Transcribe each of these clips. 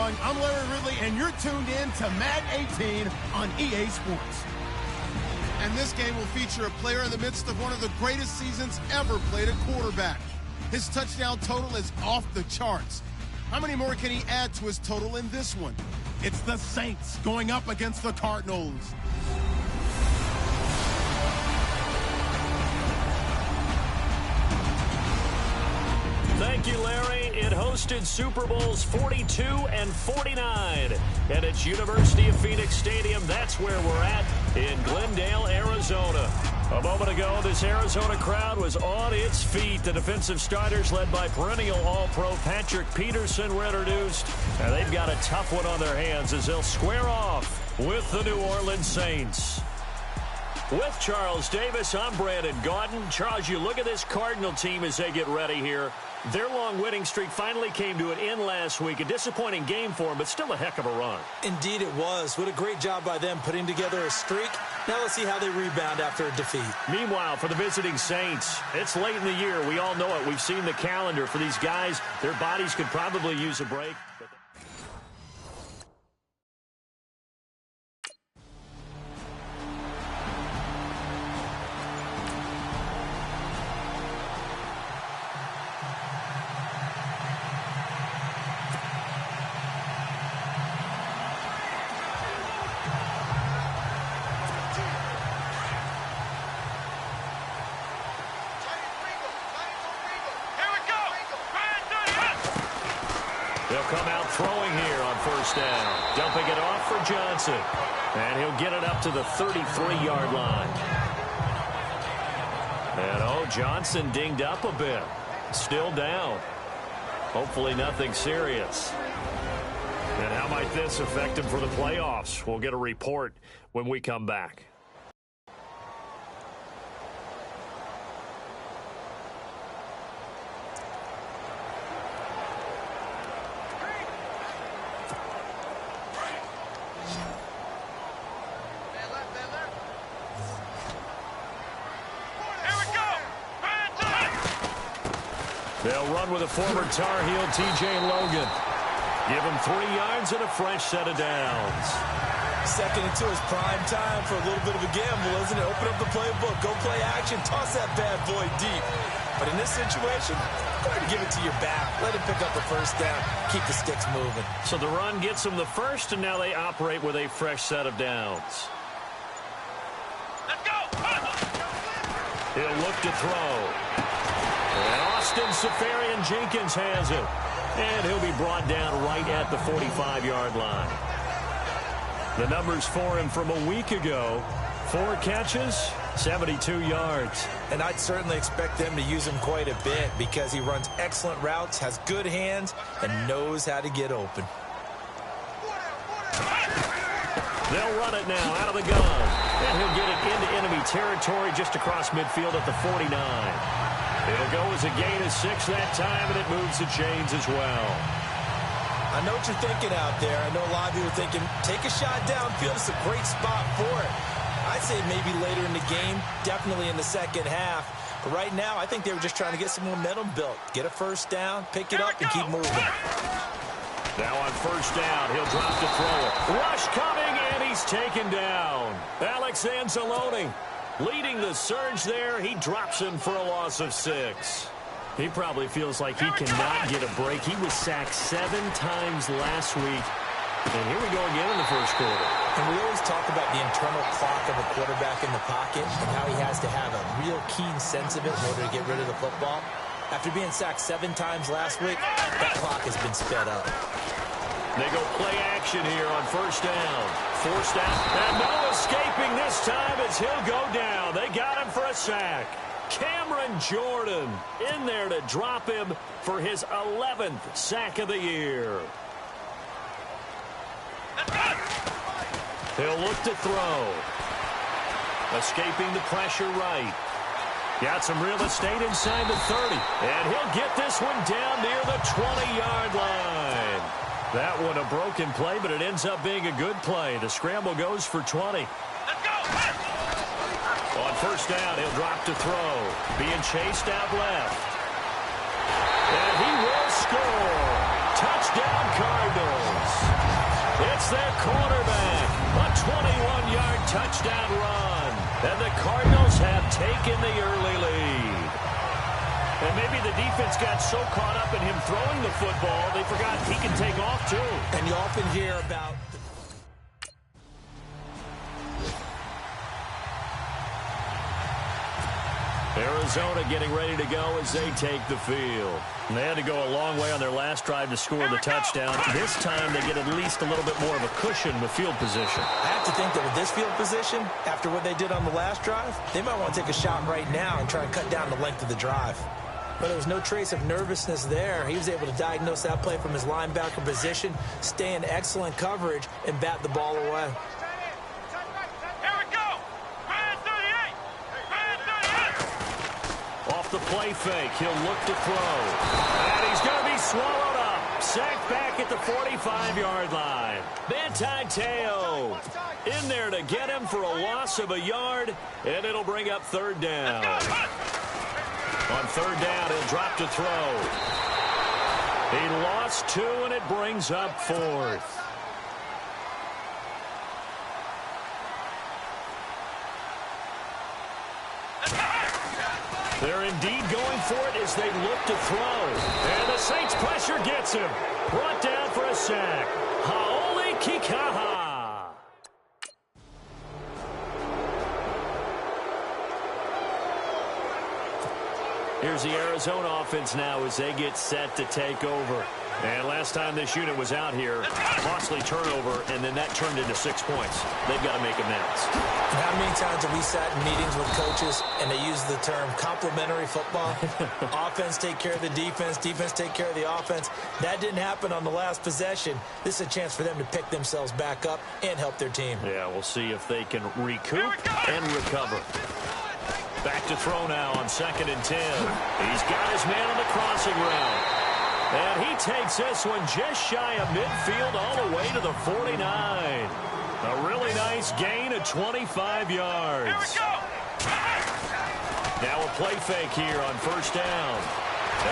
everyone. I'm Larry Ridley, and you're tuned in to Madden 18 on EA Sports. And this game will feature a player in the midst of one of the greatest seasons ever played at quarterback. His touchdown total is off the charts. How many more can he add to his total in this one? It's the Saints going up against the Cardinals. Thank you, Larry. It hosted Super Bowls 42 and 49. And it's University of Phoenix Stadium. That's where we're at in Glendale, Arizona. A moment ago, this Arizona crowd was on its feet. The defensive starters, led by perennial All-Pro Patrick Peterson, were introduced. And they've got a tough one on their hands as they'll square off with the New Orleans Saints. With Charles Davis, I'm Brandon Gaudin. Charles, you look at this Cardinal team as they get ready here. Their long winning streak finally came to an end last week. A disappointing game for them, but still a heck of a run. Indeed it was. What a great job by them putting together a streak. Now let's see how they rebound after a defeat. Meanwhile, for the visiting Saints, it's late in the year. We all know it. We've seen the calendar for these guys. Their bodies could probably use a break. They'll come out throwing here on first down. Dumping it off for Johnson. And he'll get it up to the 33-yard line. And, Johnson dinged up a bit. Still down. Hopefully nothing serious. And how might this affect him for the playoffs? We'll get a report when we come back. They'll run with a former Tar Heel, T.J. Logan. Give him 3 yards and a fresh set of downs. Second and 2 is prime time for a little bit of a gamble, isn't it? Open up the playbook, go play action, toss that bad boy deep. But in this situation, go ahead and give it to your back. Let him pick up the first down. Keep the sticks moving. So the run gets them the first, and now they operate with a fresh set of downs. Let's go! He'll look to throw. And Austin Seferian-Jenkins has it. And he'll be brought down right at the 45-yard line. The numbers for him from a week ago: 4 catches, 72 yards. And I'd certainly expect them to use him quite a bit because he runs excellent routes, has good hands, and knows how to get open. They'll run it now out of the gun. And he'll get it into enemy territory just across midfield at the 49. It'll go as a gain of 6 that time, and it moves the chains as well. I know what you're thinking out there. I know a lot of you are thinking, take a shot downfield. It's a great spot for it. I'd say maybe later in the game, definitely in the second half. But right now, I think they were just trying to get some momentum built. Get a first down, pick it up, and keep moving. Now on first down, he'll drop to throw it. Rush coming, and he's taken down. Alex Anzalone leading the surge there. He drops him for a loss of 6. He probably feels like he cannot get a break. He was sacked 7 times last week. And here we go again in the first quarter. And we always talk about the internal clock of a quarterback in the pocket and how he has to have a real keen sense of it in order to get rid of the football. After being sacked 7 times last week, that clock has been sped up. They go play action here on first down. Forced out, and no escaping this time as he'll go down. They got him for a sack. Cameron Jordan in there to drop him for his 11th sack of the year. He'll look to throw. Escaping the pressure right. Got some real estate inside the 30. And he'll get this one down near the 20-yard line. That one a broken play, but it ends up being a good play. The scramble goes for 20. Let's go! On first down, he'll drop to throw. Being chased out left. And he will score. Touchdown, Cardinals. their quarterback. A 21-yard touchdown run. And the Cardinals have taken the early lead. And maybe the defense got so caught up in him throwing the football, they forgot he can take off too. And you often hear about... Arizona getting ready to go as they take the field. And they had to go a long way on their last drive to score the touchdown. This time they get at least a little bit more of a cushion with field position. I have to think that with this field position, after what they did on the last drive, they might want to take a shot right now and try and cut down the length of the drive. But there was no trace of nervousness there. He was able to diagnose that play from his linebacker position, stay in excellent coverage, and bat the ball away. Off the play fake, he'll look to throw. And he's going to be swallowed up. Sacked back at the 45-yard line. Manti Te'o in there to get him for a loss of a yard, and it'll bring up third down. On third down, he'll drop to throw. He lost two, and it brings up fourth. They're indeed going for it as they look to throw. And the Saints pressure gets him. Brought down for a sack. Hau'oli Kikaha. Here's the Arizona offense now as they get set to take over. And last time this unit was out here, costly turnover, and then that turned into 6 points. They've got to make amends. And how many times have we sat in meetings with coaches and they use the term complementary football? Offense take care of the defense, defense take care of the offense. That didn't happen on the last possession. This is a chance for them to pick themselves back up and help their team. Yeah, we'll see if they can recoup and recover. Back to throw now on 2nd and 10. He's got his man on the crossing route. And he takes this one just shy of midfield all the way to the 49. A really nice gain of 25 yards. Now a play fake here on first down.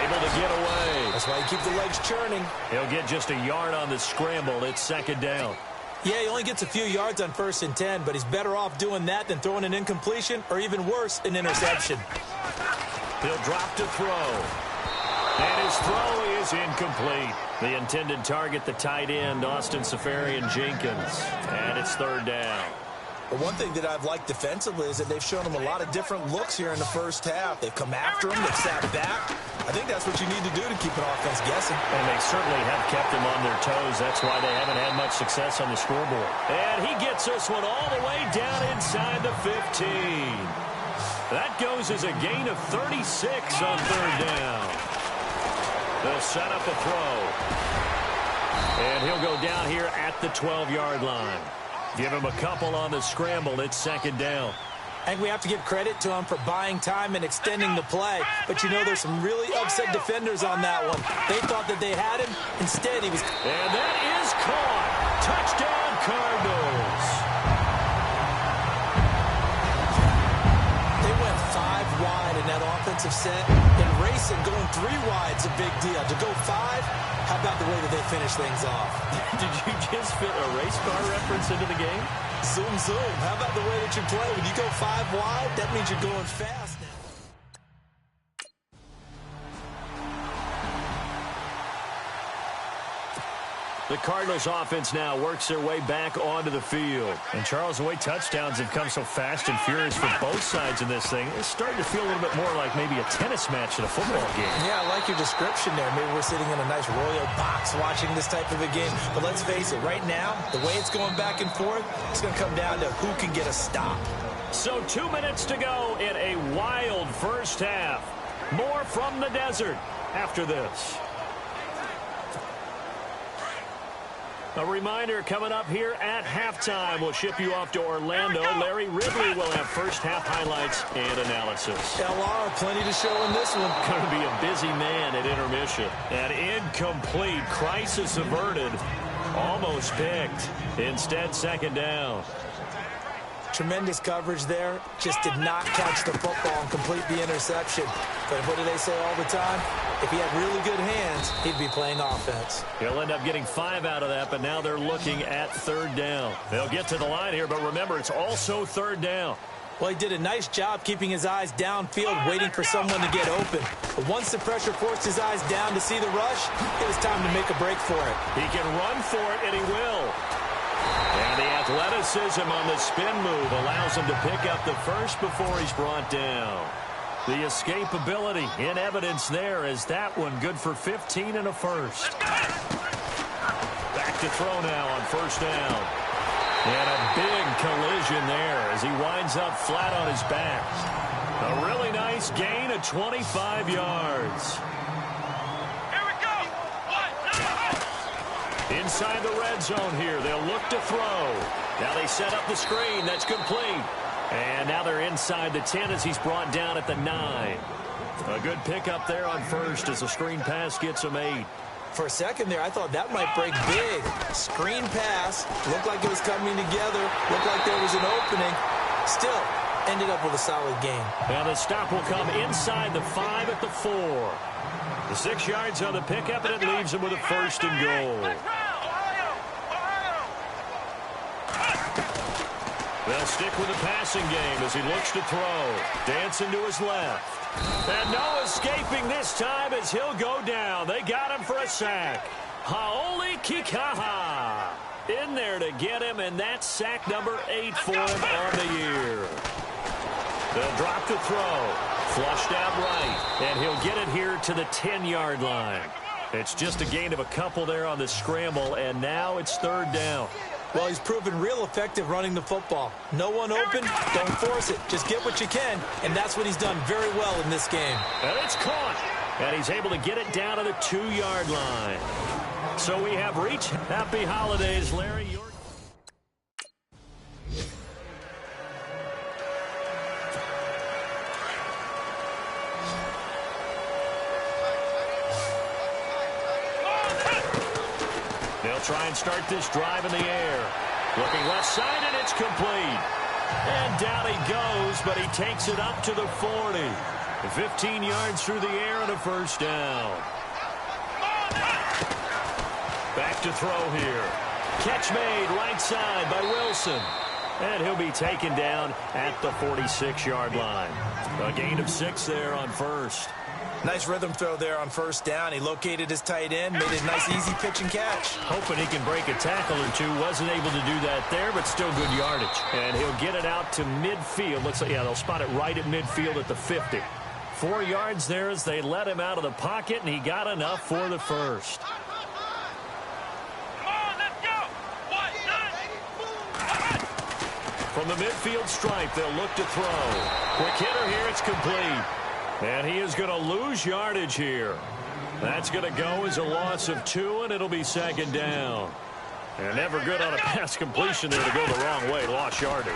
Able to get away. That's why you keep the legs churning. He'll get just a yard on the scramble. It's 2nd down. Yeah, he only gets a few yards on 1st and 10, but he's better off doing that than throwing an incompletion or even worse, an interception. He'll drop to throw. And his throw is incomplete. The intended target, the tight end, Austin Seferian-Jenkins. And it's 3rd down. But one thing that I've liked defensively is that they've shown him a lot of different looks here in the first half. They've come after him. They've sat back. I think that's what you need to do to keep an offense guessing. And they certainly have kept him on their toes. That's why they haven't had much success on the scoreboard. And he gets this one all the way down inside the 15. That goes as a gain of 36 on 3rd down. They'll set up a throw. And he'll go down here at the 12-yard line. Give him a couple on the scramble. It's 2nd down. I think we have to give credit to him for buying time and extending the play. But, you know, there's some really upset defenders on that one. They thought that they had him. Instead, he was... And that is caught. Touchdown, Cardinals. They went 5 wide in that offensive set. And racing, going 3 wide is a big deal. To go 5... How about the way that they finish things off? Did you just fit a race car reference into the game? Zoom, zoom. How about the way that you play? When you go 5 wide, that means you're going fast now. The Cardinals offense now works their way back onto the field. And Charles, the way touchdowns have come so fast and furious for both sides in this thing, it's starting to feel a little bit more like maybe a tennis match in a football game. Yeah, I like your description there. Maybe we're sitting in a nice royal box watching this type of a game. But let's face it, right now, the way it's going back and forth, it's going to come down to who can get a stop. So 2 minutes to go in a wild first half. More from the desert after this. A reminder coming up here at halftime. We'll ship you off to Orlando. Larry Ridley will have first half highlights and analysis. LR, plenty to show in this one. Going to be a busy man at intermission. An incomplete, crisis averted, almost picked. Instead, 2nd down. Tremendous coverage there. Just did not catch the football and complete the interception. But what do they say all the time? If he had really good hands, he'd be playing offense. He'll end up getting 5 out of that, but now they're looking at third down. They'll get to the line here, but remember, it's also third down. Well, he did a nice job keeping his eyes downfield, waiting for someone to get open. But once the pressure forced his eyes down to see the rush, it was time to make a break for it. He can run for it, and he will. And the athleticism on the spin move allows him to pick up the first before he's brought down. The escapability in evidence there as that one good for 15 and a first. Back to throw now on first down. And a big collision there as he winds up flat on his back. A really nice gain of 25 yards. Here we go. Inside the red zone here, they'll look to throw. Now they set up the screen. That's complete. And now they're inside the 10 as he's brought down at the 9. A good pickup there on first as the screen pass gets him 8. For a second there, I thought that might break big. Screen pass. Looked like it was coming together. Looked like there was an opening. Still, ended up with a solid game. Now the stop will come inside the 5 at the 4. The 6 yards on the pickup, and it leaves him with a first and goal. They'll stick with the passing game as he looks to throw. Dancing to his left. And no escaping this time as he'll go down. They got him for a sack. Haoli Kikaha in there to get him, and that's sack number 8 for him on the year. They'll drop the throw. Flushed out right, and he'll get it here to the 10-yard line. It's just a gain of a couple there on the scramble, and now it's third down. Well, he's proven real effective running the football. No one open, don't force it. Just get what you can, and that's what he's done very well in this game. And it's caught, and he's able to get it down to the 2-yard line. So we have reached happy holidays, Larry. They'll try and start this drive in the air. Looking left side, and it's complete. And down he goes, but he takes it up to the 40. 15 yards through the air and a first down. Back to throw here. Catch made right side by Wilson. And he'll be taken down at the 46-yard line. A gain of 6 there on first. Nice rhythm throw there on first down. He located his tight end, made a nice easy pitch and catch. Hoping he can break a tackle or two. Wasn't able to do that there, but still good yardage. And he'll get it out to midfield. Looks like, yeah, they'll spot it right at midfield at the 50. 4 yards there as they let him out of the pocket, and he got enough for the first. From the midfield stripe, they'll look to throw. Quick hitter here, it's complete. And he is going to lose yardage here. That's going to go as a loss of 2, and it'll be second down. And never good on a pass completion there to go the wrong way. Lost yardage.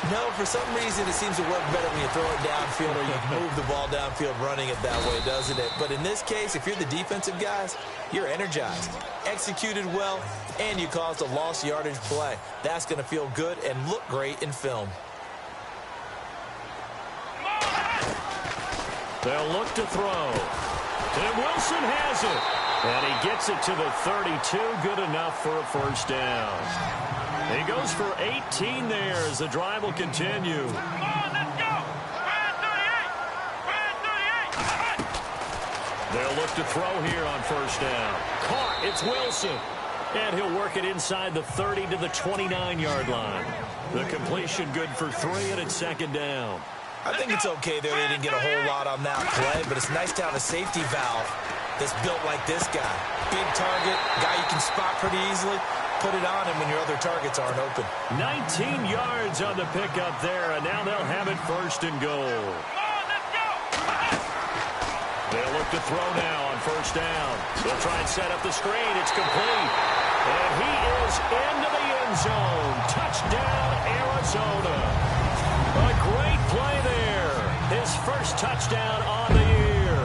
No, for some reason it seems to work better when you throw it downfield or you move the ball downfield running it that way, doesn't it? But in this case, if you're the defensive guys, you're energized, executed well, and you caused a lost yardage play. That's going to feel good and look great in film. They'll look to throw. And Wilson has it. And he gets it to the 32. Good enough for a first down. He goes for 18 there as the drive will continue. They'll look to throw here on first down. Caught. It's Wilson. And he'll work it inside the 30 to the 29-yard line. The completion good for 3, and it's second down. I think it's okay there. They didn't get a whole lot on that play, but it's nice to have a safety valve that's built like this guy. Big target, guy you can spot pretty easily. Put it on him when your other targets aren't open. 19 yards on the pickup there, and now they'll have it first and goal. They'll look to throw now on first down. They'll try and set up the screen. It's complete. And he is into the end zone. Touchdown, Arizona. A great play there. His first touchdown on the year.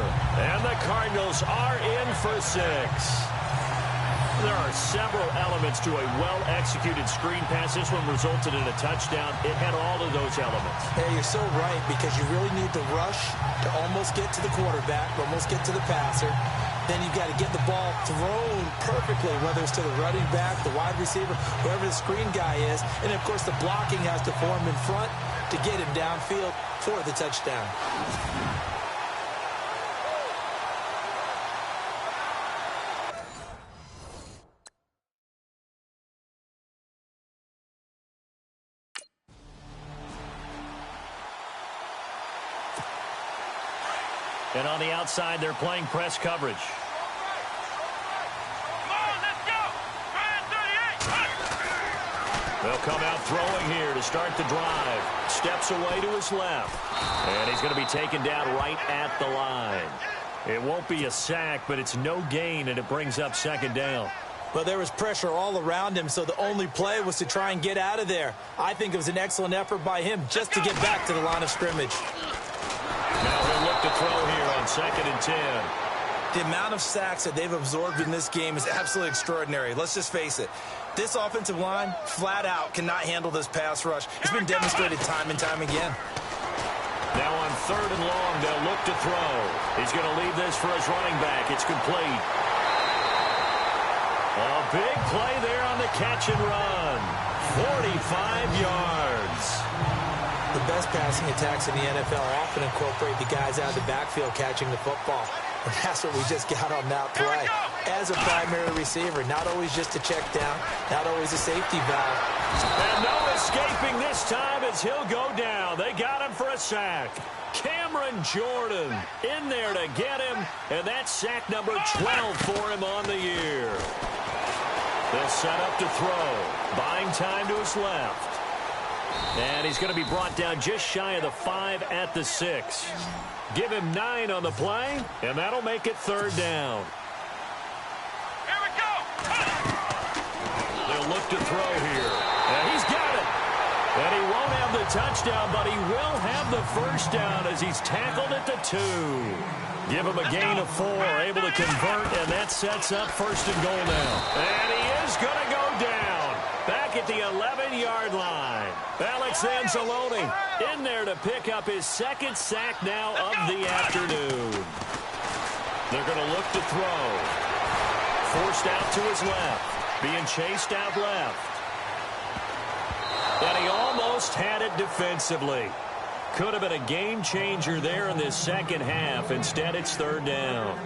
And the Cardinals are in for 6. There are several elements to a well-executed screen pass. This one resulted in a touchdown. It had all of those elements. Hey, you're so right, because you really need to rush to almost get to the quarterback, almost get to the passer. Then you've got to get the ball thrown perfectly, whether it's to the running back, the wide receiver, whoever the screen guy is. And, of course, the blocking has to form in front to get him downfield for the touchdown. And on the outside, they're playing press coverage. Come on, let's go. Try 38. They'll come out throwing here to start the drive. Steps away to his left. And he's going to be taken down right at the line. It won't be a sack, but it's no gain, and it brings up second down. Well, there was pressure all around him, so the only play was to try and get out of there. I think it was an excellent effort by him just to get back to the line of scrimmage. Now he'll look to throw here on 2nd and 10. The amount of sacks that they've absorbed in this game is absolutely extraordinary. Let's just face it. This offensive line, flat out, cannot handle this pass rush. It's been demonstrated time and time again. Now on 3rd and long, they'll look to throw. He's going to leave this for his running back. It's complete. A big play there on the catch and run. 45 yards. The best passing attacks in the NFL often incorporate the guys out of the backfield catching the football. And that's what we just got on that play. As a primary receiver, not always just a check down, not always a safety valve. And no escaping this time as he'll go down. They got him for a sack. Cameron Jordan in there to get him, and that's sack number 12 for him on the year. They'll set up to throw, buying time to his left. And he's going to be brought down just shy of the 5 at the 6. Give him 9 on the play, and that'll make it 3rd down. Here we go. They'll look to throw here. And he's got it. And he won't have the touchdown, but he will have the first down as he's tackled at the 2. Give him a gain of 4, able to convert, and that sets up 1st and goal now. And he is going to go down. Back at the 11-yard line. Alex Anzalone in there to pick up his 2nd sack now of the afternoon. They're going to look to throw. Forced out to his left. Being chased out left. And he almost had it defensively. Could have been a game changer there in this second half. Instead, it's 3rd down.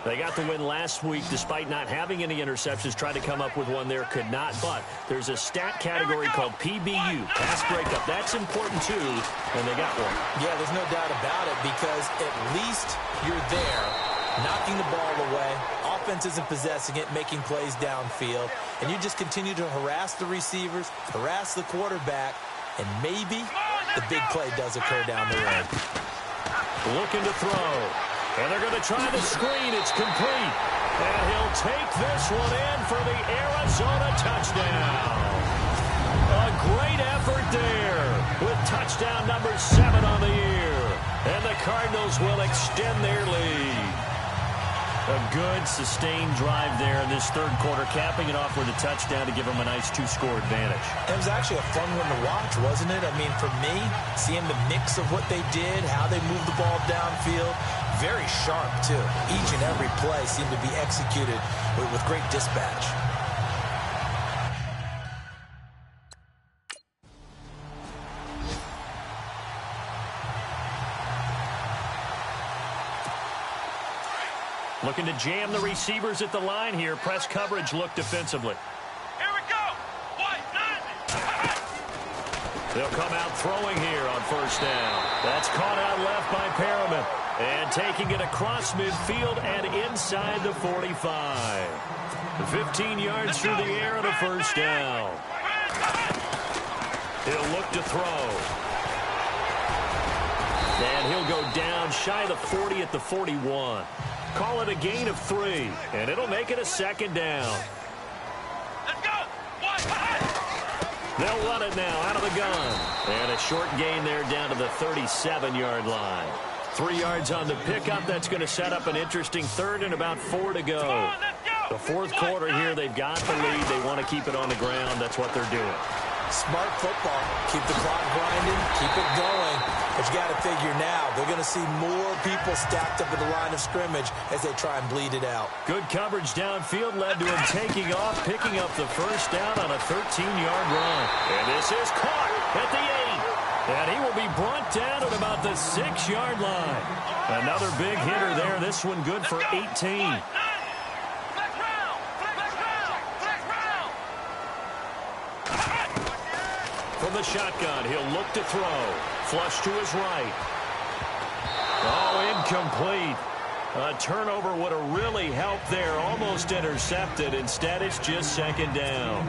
They got the win last week despite not having any interceptions. Tried to come up with one there, could not. But there's a stat category called PBU, pass breakup. That's important too, and they got one. Yeah, there's no doubt about it, because at least you're there, knocking the ball away. Offense isn't possessing it, making plays downfield. And you just continue to harass the receivers, harass the quarterback, and maybe the big play does occur down the road. Looking to throw. And they're going to try the screen. It's complete. And he'll take this one in for the Arizona touchdown. A great effort there with touchdown number 7 on the year. And the Cardinals will extend their lead. A good, sustained drive there in this 3rd quarter, capping it off with a touchdown to give them a nice 2-score advantage. It was actually a fun one to watch, wasn't it? I mean, for me, seeing the mix of what they did, how they moved the ball downfield, very sharp, too. Each and every play seemed to be executed with great dispatch. Looking to jam the receivers at the line here. Press coverage look defensively. Here we go. White, 90. They'll come out throwing here on 1st down. That's caught out left by Perriman. And taking it across midfield and inside the 45. 15 yards through the air and a 1st down. He'll look to throw. And he'll go down shy of the 40 at the 41. Call it a gain of 3, and it'll make it a 2nd down. Let's go. White. They'll run it now out of the gun. And a short gain there down to the 37-yard line. 3 yards on the pickup. That's going to set up an interesting 3rd and about 4 to go. Come on, let's go. The fourth quarter here, they've got the lead. They want to keep it on the ground. That's what they're doing. Smart football. Keep the clock grinding. Keep it going. But you got to figure now, they're going to see more people stacked up at the line of scrimmage as they try and bleed it out. Good coverage downfield led to him taking off, picking up the first down on a 13-yard run. And this is caught at the 8. And he will be brought down at about the 6-yard line. Another big hitter there. This one good for 18. From the shotgun, he'll look to throw. Flush to his right. Oh, incomplete. A turnover would have really helped there. Almost intercepted. Instead, it's just second down.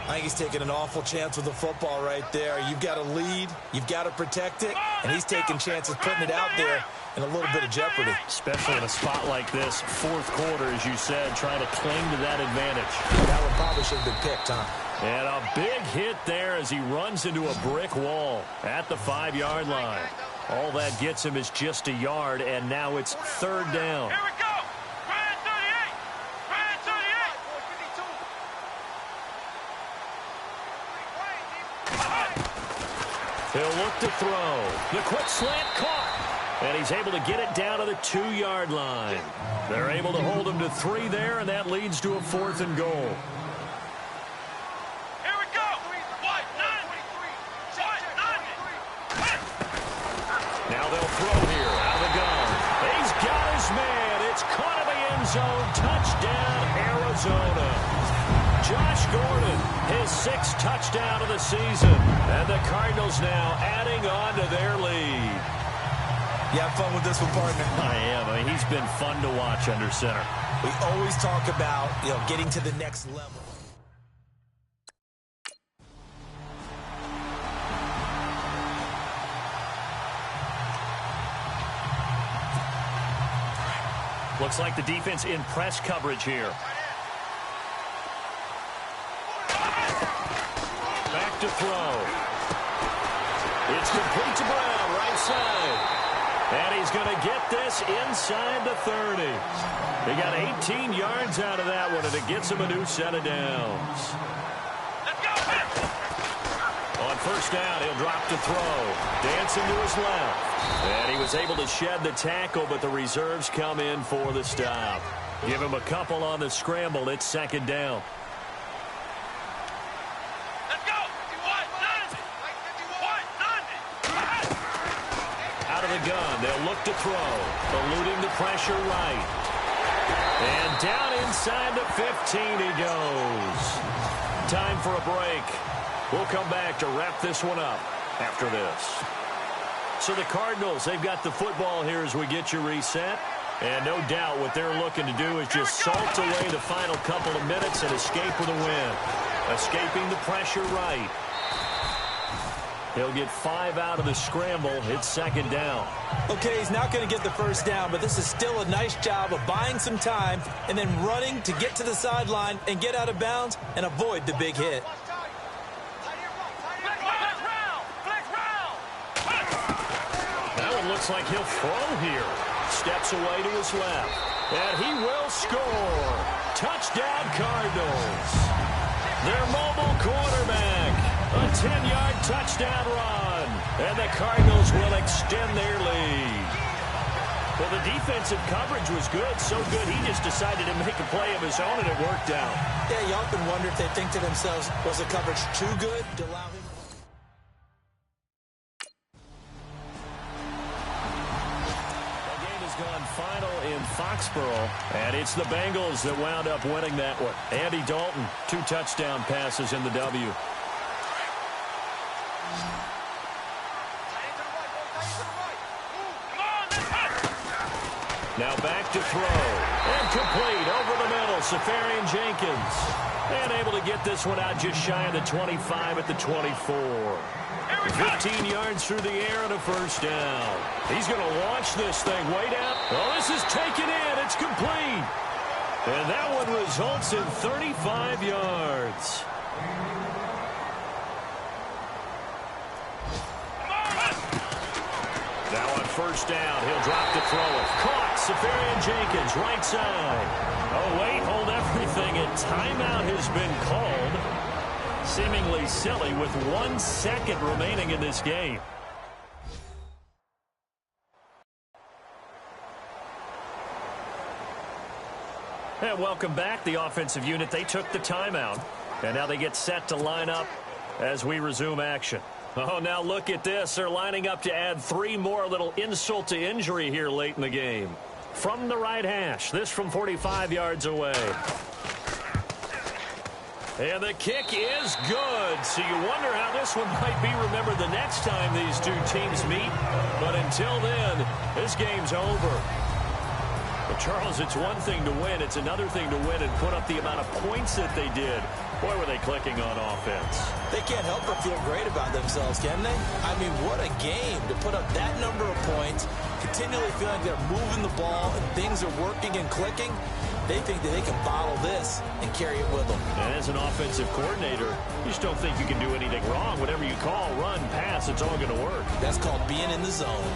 I think he's taking an awful chance with the football right there. You've got to lead. You've got to protect it. And he's taking chances putting it out there in a little bit of jeopardy. Especially in a spot like this, fourth quarter, as you said, trying to cling to that advantage. That one probably should have been picked, huh? And a big hit there as he runs into a brick wall at the 5-yard line. All that gets him is just a yard, and now it's third down. Here we go. Ryan 38. Ryan 38. He'll look to throw. The quick slant caught. And he's able to get it down to the 2-yard line. They're able to hold him to 3 there, and that leads to a 4th and goal. Caught in the end zone. Touchdown, Arizona. Josh Gordon, his 6th touchdown of the season. And the Cardinals now adding on to their lead. You have fun with this one, partner? I am. I mean, he's been fun to watch under center. We always talk about, getting to the next level. Looks like the defense in press coverage here. Back to throw. It's complete to Brown, right side. And he's going to get this inside the 30. They got 18 yards out of that one, and it gets him a new set of downs. On first down, he'll drop to throw. Dancing to his left. And he was able to shed the tackle, but the reserves come in for the stop. Give him a couple on the scramble. It's second down. Let's go. Out of the gun, they'll look to throw. Eluding the pressure right. And down inside the 15 he goes. Time for a break. We'll come back to wrap this one up after this. So the Cardinals, they've got the football here as we get you reset. And no doubt what they're looking to do is just salt away the final couple of minutes and escape with a win. Escaping the pressure right. He'll get 5 out of the scramble. It's second down. Okay, he's not going to get the first down, but this is still a nice job of buying some time and then running to get to the sideline and get out of bounds and avoid the big hit. Looks like he'll throw here. Steps away to his left. And he will score. Touchdown, Cardinals. Their mobile quarterback. A 10-yard touchdown run. And the Cardinals will extend their lead. Well, the defensive coverage was good. So good, he just decided to make a play of his own, and it worked out. Yeah, you often wonder if they think to themselves, was the coverage too good to allow him? Final in Foxborough, and it's the Bengals that wound up winning that one. Andy Dalton, 2 touchdown passes in the W. Now back to throw, and complete over the middle, Safarian Jenkins. And able to get this one out just shy of the 25 at the 24. 15 yards through the air and a first down. He's going to launch this thing way down. Oh, this is taken in. It's complete. And that one results in 35 yards. Now on first down. He'll drop to throw it. Caught. Safarian Jenkins, right side. Oh, wait, hold everything. A timeout has been called. Seemingly silly with 1 second remaining in this game. And welcome back. The offensive unit, they took the timeout. And now they get set to line up as we resume action. Oh, now look at this. They're lining up to add 3 more, little insult to injury here late in the game. From the right hash, this from 45 yards away. And the kick is good. So you wonder how this one might be remembered the next time these two teams meet. But until then, this game's over. But Charles, it's one thing to win. It's another thing to win and put up the amount of points that they did. Boy, were they clicking on offense. They can't help but feel great about themselves, can they? I mean, what a game to put up that number of points, continually feeling they're moving the ball and things are working and clicking. They think that they can bottle this and carry it with them. And as an offensive coordinator, you just don't think you can do anything wrong. Whatever you call, run, pass, it's all going to work. That's called being in the zone.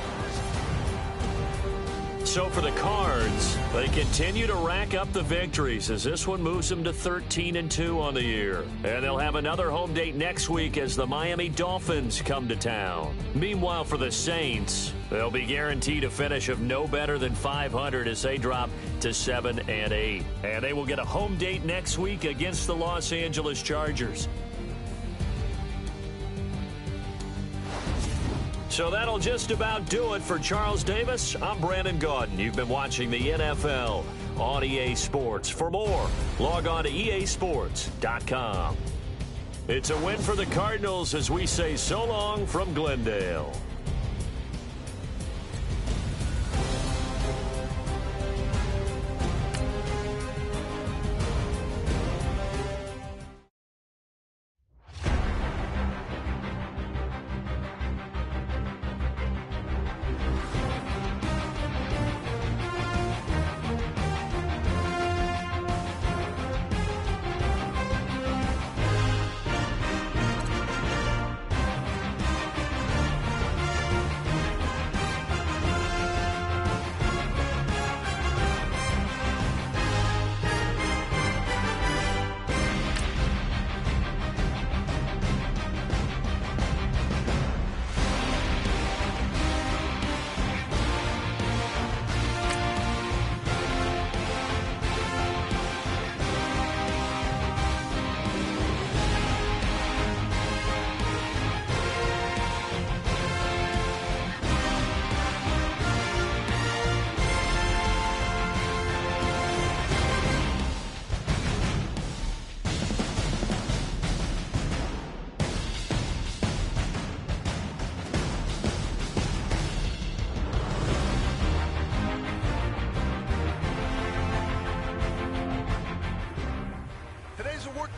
So for the Cards, they continue to rack up the victories as this one moves them to 13-2 on the year. And they'll have another home date next week as the Miami Dolphins come to town. Meanwhile, for the Saints, they'll be guaranteed a finish of no better than 500 as they drop to 7-8. And they will get a home date next week against the Los Angeles Chargers. So that'll just about do it for Charles Davis. I'm Brandon Gaudin. You've been watching the NFL on EA Sports. For more, log on to easports.com. It's a win for the Cardinals as we say so long from Glendale.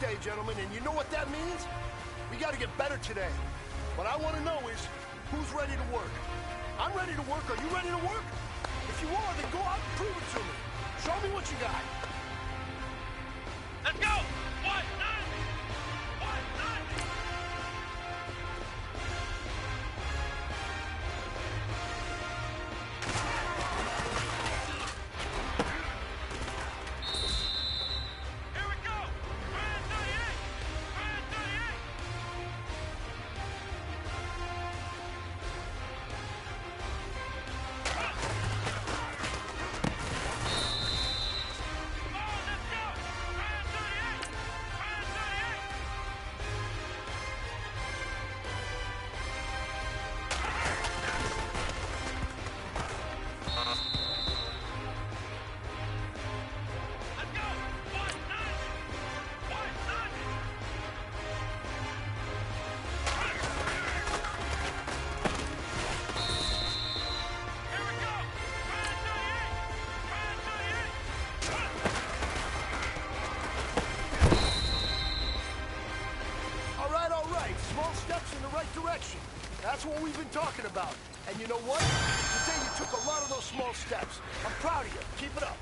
Day, gentlemen, and you know what that means? We got to get better today. What I want to know is who's ready to work. I'm ready to work. Are you ready to work? If you are, then go out and prove it to me. Show me what you got. Let's go! 1-9! 1-9! Direction. That's what we've been talking about. And you know what? Today you took a lot of those small steps. I'm proud of you. Keep it up.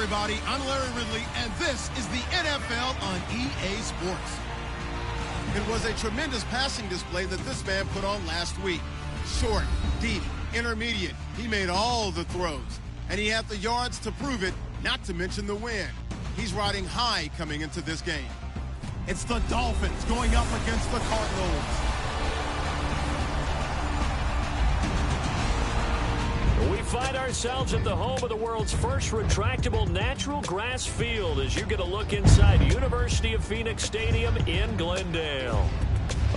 everybody. I'm Larry Ridley, and this is the NFL on EA Sports. It was a tremendous passing display that this man put on last week. Short, deep, intermediate. He made all the throws, and he had the yards to prove it, not to mention the win. He's riding high coming into this game. It's the Dolphins going up against the Cardinals. We find ourselves at the home of the world's first retractable natural grass field as you get a look inside University of Phoenix Stadium in Glendale.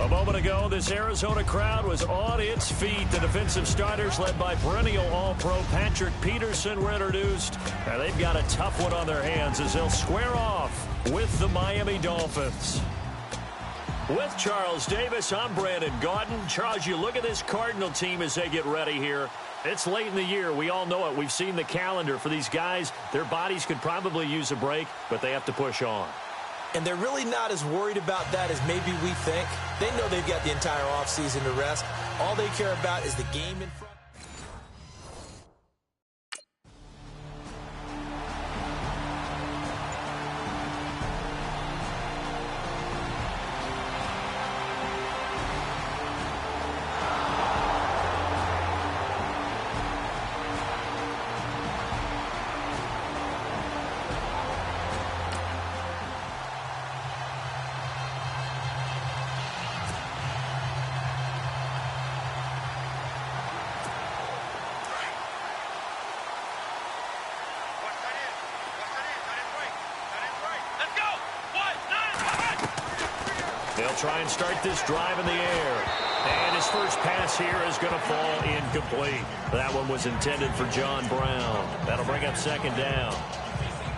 A moment ago, this Arizona crowd was on its feet. The defensive starters, led by perennial All-Pro Patrick Peterson, were introduced. And they've got a tough one on their hands as they'll square off with the Miami Dolphins. With Charles Davis, I'm Brandon Gaudin. Charles, you look at this Cardinal team as they get ready here. It's late in the year. We all know it. We've seen the calendar for these guys. Their bodies could probably use a break, but they have to push on. And they're really not as worried about that as maybe we think. They know they've got the entire offseason to rest. All they care about is the game in front. They'll try and start this drive in the air. And his first pass here is going to fall incomplete. That one was intended for John Brown. That'll bring up second down.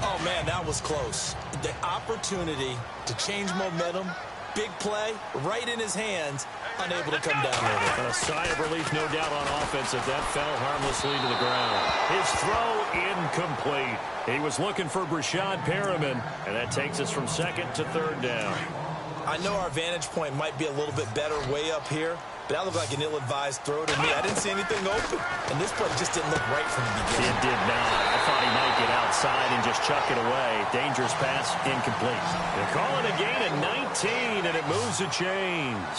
Oh, man, that was close. The opportunity to change momentum, big play, right in his hands, unable to come down with it. A sigh of relief, no doubt, on offense if that fell harmlessly to the ground. His throw incomplete. He was looking for Brashad Perriman, and that takes us from second to third down. I know our vantage point might be a little bit better way up here, but that looked like an ill-advised throw to me. I didn't see anything open, and this play just didn't look right from the beginning. It did not. I thought he might get outside and just chuck it away. Dangerous pass, incomplete. They call it a gain of 19, and it moves the chains.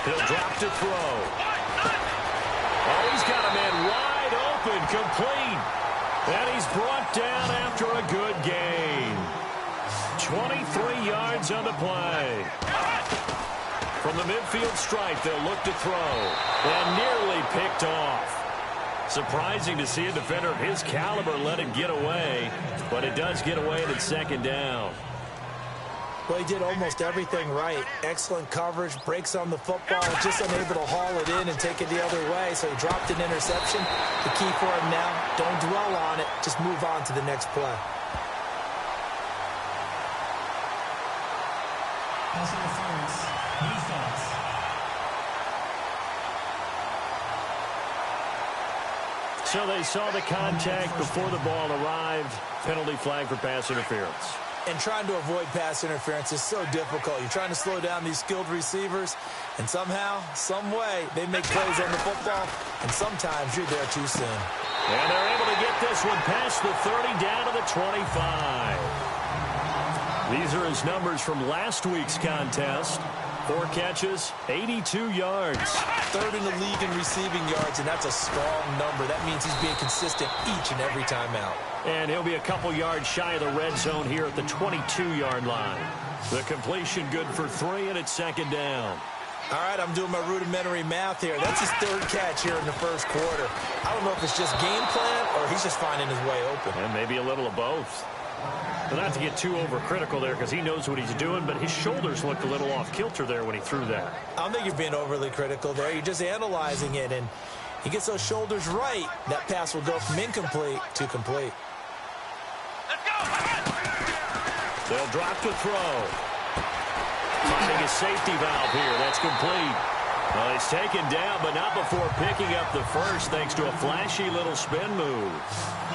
He'll drop to throw. Oh, he's got a man wide open, complete. And he's brought down after a good gain. 23 yards on the play. From the midfield stripe, they'll look to throw. And nearly picked off. Surprising to see a defender of his caliber let it get away, but it does get away at its second down. Well, he did almost everything right. Excellent coverage, breaks on the football, just unable to haul it in and take it the other way, so he dropped an interception. The key for him now, don't dwell on it, just move on to the next play. Pass interference, defense. So they saw the contact before the ball arrived. Penalty flag for pass interference. And trying to avoid pass interference is so difficult. You're trying to slow down these skilled receivers, and somehow, some way, they make plays on the football, and sometimes you're there too soon. And they're able to get this one past the 30 down to the 25. These are his numbers from last week's contest. 4 catches, 82 yards. Third in the league in receiving yards, and that's a strong number. That means he's being consistent each and every time out. And he'll be a couple yards shy of the red zone here at the 22-yard line. The completion good for 3, and it's second down. All right, I'm doing my rudimentary math here. That's his third catch here in the first quarter. I don't know if it's just game plan or he's just finding his way open. And maybe a little of both. But not to get too overcritical there because he knows what he's doing, but his shoulders looked a little off kilter there when he threw that. I don't think you're being overly critical there. You're just analyzing it, and he gets those shoulders right. That pass will go from incomplete to complete. Let's go! They'll drop to throw. Finding a safety valve here. That's complete. Well, he's taken down, but not before picking up the first thanks to a flashy little spin move.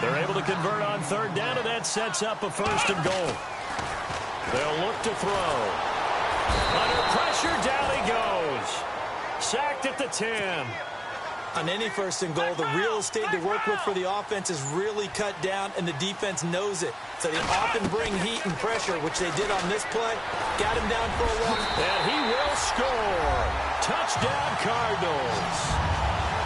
They're able to convert on third down, and that sets up a first and goal. They'll look to throw. Under pressure, down he goes. Sacked at the 10. On any first and goal, the real estate to work with for the offense is really cut down, and the defense knows it. So they often bring heat and pressure, which they did on this play. Got him down for a walk. And he will score. Touchdown, Cardinals.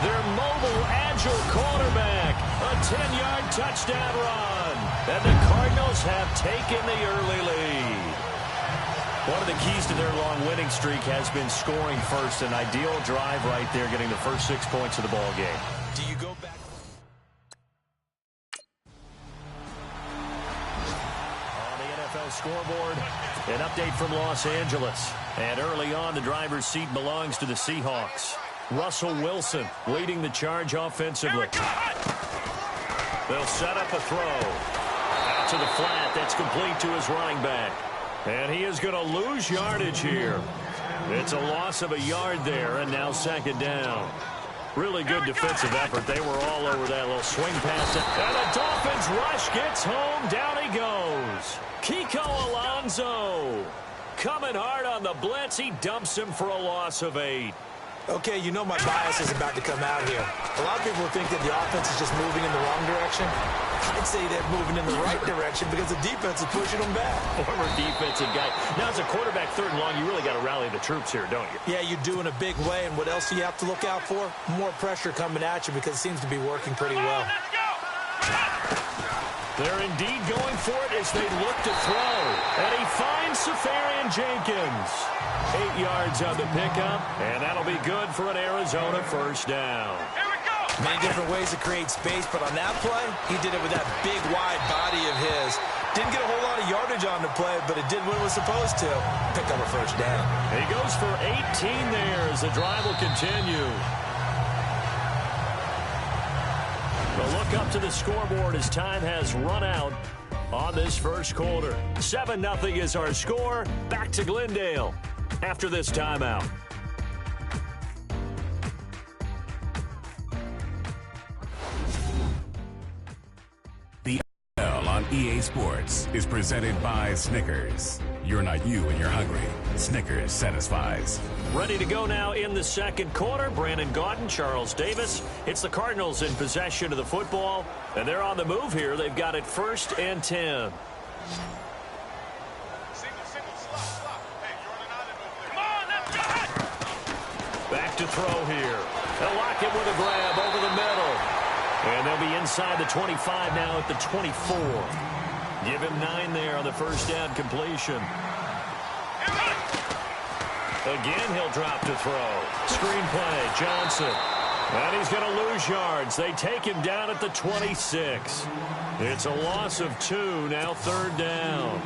Their mobile, agile quarterback. A 10-yard touchdown run. And the Cardinals have taken the early lead. One of the keys to their long winning streak has been scoring first. An ideal drive right there, getting the first 6 points of the ball game. Do you go back? On the NFL scoreboard, an update from Los Angeles. And early on, the driver's seat belongs to the Seahawks. Russell Wilson leading the charge offensively. They'll set up a throw. Out to the flat. That's complete to his running back. And he is going to lose yardage here. It's a loss of a yard there, and now second down. Really good defensive effort. They were all over that little swing pass. And the Dolphins rush gets home. Down he goes. Kiko Alonso coming hard on the blitz. He dumps him for a loss of 8. Okay, you know my bias is about to come out here. A lot of people think that the offense is just moving in the wrong direction. I'd say they're moving in the right direction because the defense is pushing them back. Former defensive guy. Now, as a quarterback, third and long, you really got to rally the troops here, don't you? Yeah, you do in a big way. And what else do you have to look out for? More pressure coming at you because it seems to be working pretty well. They're indeed going for it as they look to throw. And he finds Safarian Jenkins. 8 yards on the pickup, and that'll be good for an Arizona first down. Many different ways to create space, but on that play, he did it with that big, wide body of his. Didn't get a whole lot of yardage on the play, but it did what it was supposed to. Picked up a first down. He goes for 18 there as the drive will continue. The look up to the scoreboard as time has run out on this first quarter. 7-0 is our score. Back to Glendale after this timeout. The NFL on EA Sports is presented by Snickers. You're not you when you're hungry. Snickers satisfies. Ready to go now in the second quarter. Brandon Gaudin, Charles Davis. It's the Cardinals in possession of the football, and they're on the move here. They've got it 1st and 10. Back to throw here. They'll lock it with a grab over the middle. And they'll be inside the 25 now at the 24. Give him 9 there on the first down completion. Again, he'll drop to throw. Screen play, Johnson. And he's going to lose yards. They take him down at the 26. It's a loss of 2, now 3rd down.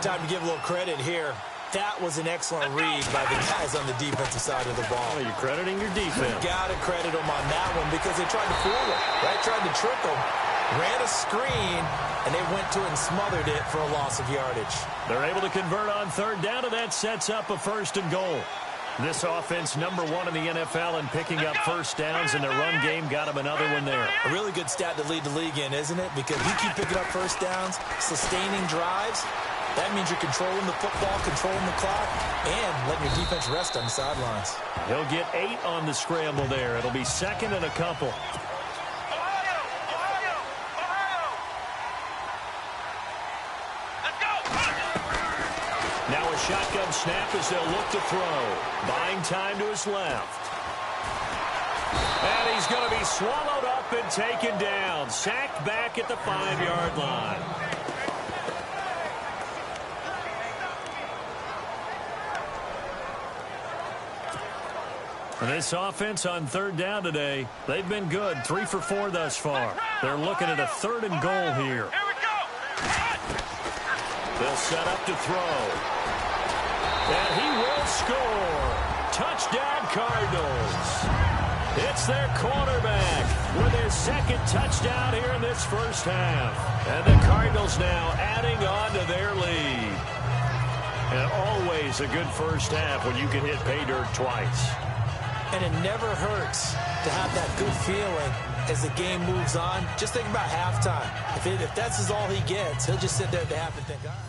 Time to give a little credit here. That was an excellent read by the guys on the defensive side of the ball. Oh, you're crediting your defense. Got to credit them on that one because they tried to fool him, right? Tried to trick him. Ran a screen, and they went to it and smothered it for a loss of yardage. They're able to convert on 3rd down, and that sets up a 1st and goal. This offense, number 1 in the NFL in picking up first downs, and their run game got them another one there. A really good stat to lead the league in, isn't it? Because you keep picking up first downs, sustaining drives. That means you're controlling the football, controlling the clock, and letting your defense rest on the sidelines. He'll get 8 on the scramble there. It'll be 2nd and a couple. Now a shotgun snap as they'll look to throw. Buying time to his left. And he's going to be swallowed up and taken down. Sacked back at the 5-yard line. This offense on 3rd down today, they've been good. 3 for 4 thus far. They're looking at a 3rd and goal here. They'll set up to throw. And he will score. Touchdown, Cardinals. It's their quarterback with his 2nd touchdown here in this first half. And the Cardinals now adding on to their lead. And always a good first half when you can hit pay dirt twice. And it never hurts to have that good feeling as the game moves on. Just think about halftime. If that's all he gets, he'll just sit there at the half and think, all right.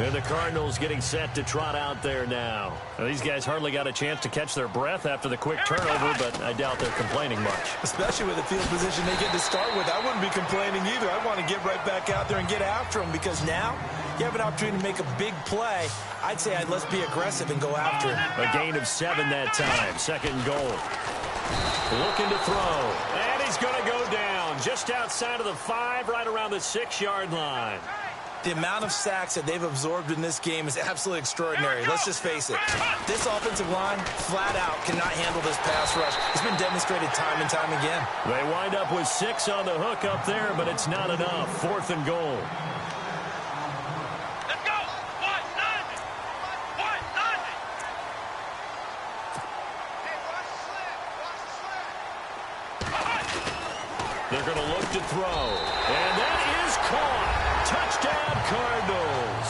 And the Cardinals getting set to trot out there now. Now, these guys hardly got a chance to catch their breath after the quick turnover, but I doubt they're complaining much. Especially with the field position they get to start with. I wouldn't be complaining either. I want to get right back out there and get after them because now you have an opportunity to make a big play. I'd say let's be aggressive and go after it. A gain of 7 that time. Second and goal. Looking to throw. And he's going to go down just outside of the 5, right around the 6-yard line. The amount of sacks that they've absorbed in this game is absolutely extraordinary. Let's just face it. This offensive line, flat out, cannot handle this pass rush. It's been demonstrated time and time again. They wind up with 6 on the hook up there, but it's not enough. 4th and goal. Let's go. What? Nothing. What? Nothing. Hey, watch the slant. Watch the slant. They're going to look to throw. And that is caught. Touchdown, Cardinals.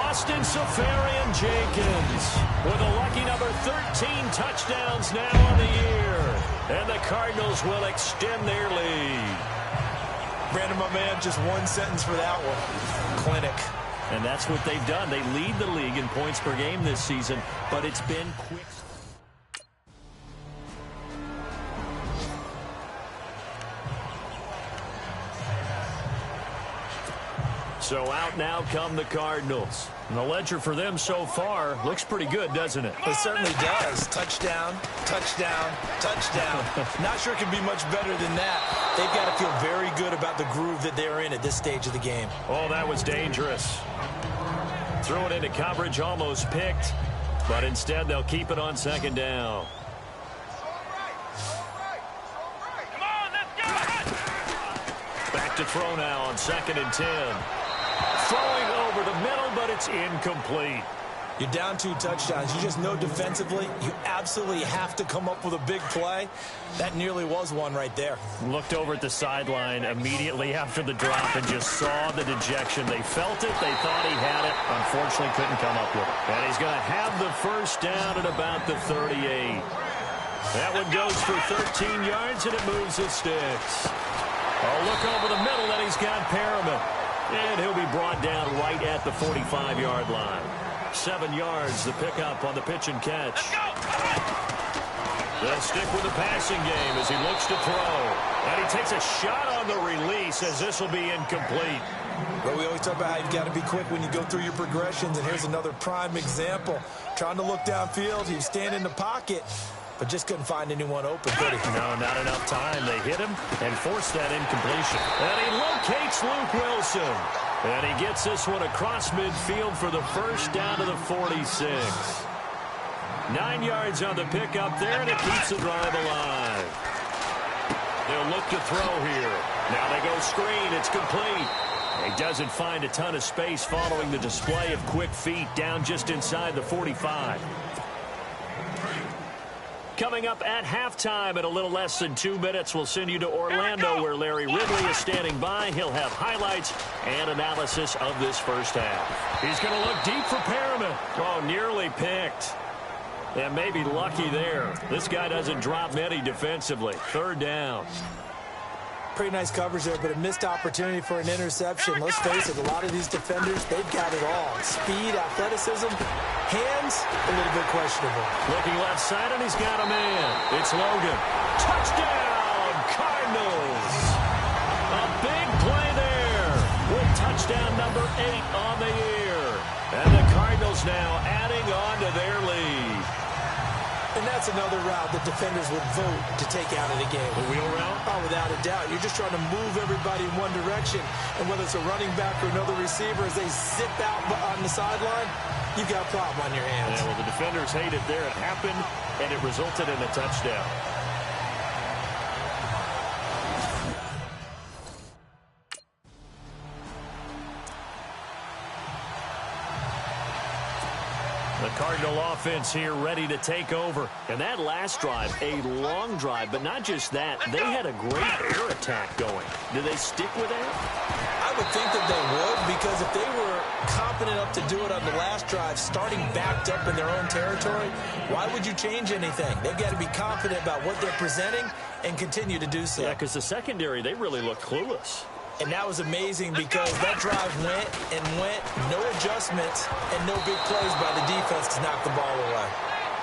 Austin Safarian-Jenkins with a lucky number 13 touchdowns now on the year. And the Cardinals will extend their lead. Brandon, my man, just one sentence for that one. Clinic. And that's what they've done. They lead the league in points per game this season, but it's been quick. So out now come the Cardinals. And the ledger for them so far looks pretty good, doesn't it? It certainly does. Touchdown, touchdown, touchdown. Not sure it can be much better than that. They've got to feel very good about the groove that they're in at this stage of the game. Oh, that was dangerous. Threw it into coverage, almost picked. But instead, they'll keep it on 2nd down. Come on, let's go. Back to throw now on 2nd and 10. Throwing over the middle, but it's incomplete. You're down 2 touchdowns. You just know defensively you absolutely have to come up with a big play. That nearly was one right there. Looked over at the sideline immediately after the drop and just saw the dejection. They felt it. They thought he had it. Unfortunately, couldn't come up with it. And he's going to have the 1st down at about the 38. That one goes for 13 yards, and it moves the sticks. Oh, look over the middle, and he's got Perriman. And he'll be brought down right at the 45-yard line. 7 yards, the pickup on the pitch and catch. They'll stick with the passing game as he looks to throw. And he takes a shot on the release as this will be incomplete. Well, we always talk about how you've got to be quick when you go through your progressions, and here's another prime example. Trying to look downfield, he was standing in the pocket, but just couldn't find anyone open, could he? No, not enough time. They hit him and forced that incompletion. And he locates Luke Wilson. And he gets this one across midfield for the 1st down to the 46. 9 yards on the pickup there, and it keeps the drive alive. They'll look to throw here. Now they go screen. It's complete. He doesn't find a ton of space following the display of quick feet down just inside the 45. Coming up at halftime in a little less than 2 minutes, we'll send you to Orlando where Larry Ridley is standing by. He'll have highlights and analysis of this 1st half. He's going to look deep for Perriman. Oh, nearly picked. And maybe lucky there. This guy doesn't drop many defensively. 3rd down. Pretty nice coverage there, but a missed opportunity for an interception. Let's face it, a lot of these defenders, they've got it all. Speed, athleticism, hands, a little bit questionable. Looking left side, and he's got a man. It's Logan. Touchdown, Cardinals. A big play there with touchdown number 8 on the year. And the Cardinals now adding on to their lead. And that's another route that defenders would vote to take out of the game. The wheel route? Oh, without a doubt. You're just trying to move everybody in one direction. And whether it's a running back or another receiver, as they zip out on the sideline, you've got a problem on your hands. Yeah, well, the defenders hate it there. It happened, and it resulted in a touchdown. The Cardinal offense here ready to take over. And that last drive, a long drive, but not just that. They had a great air attack going. Do they stick with that? I would think that they would, because if they were confident enough to do it on the last drive, starting backed up in their own territory, why would you change anything? They've got to be confident about what they're presenting and continue to do so. Yeah, because the secondary, they really look clueless. And that was amazing because that drive went and went, no adjustments and no big plays by the defense to knock the ball away.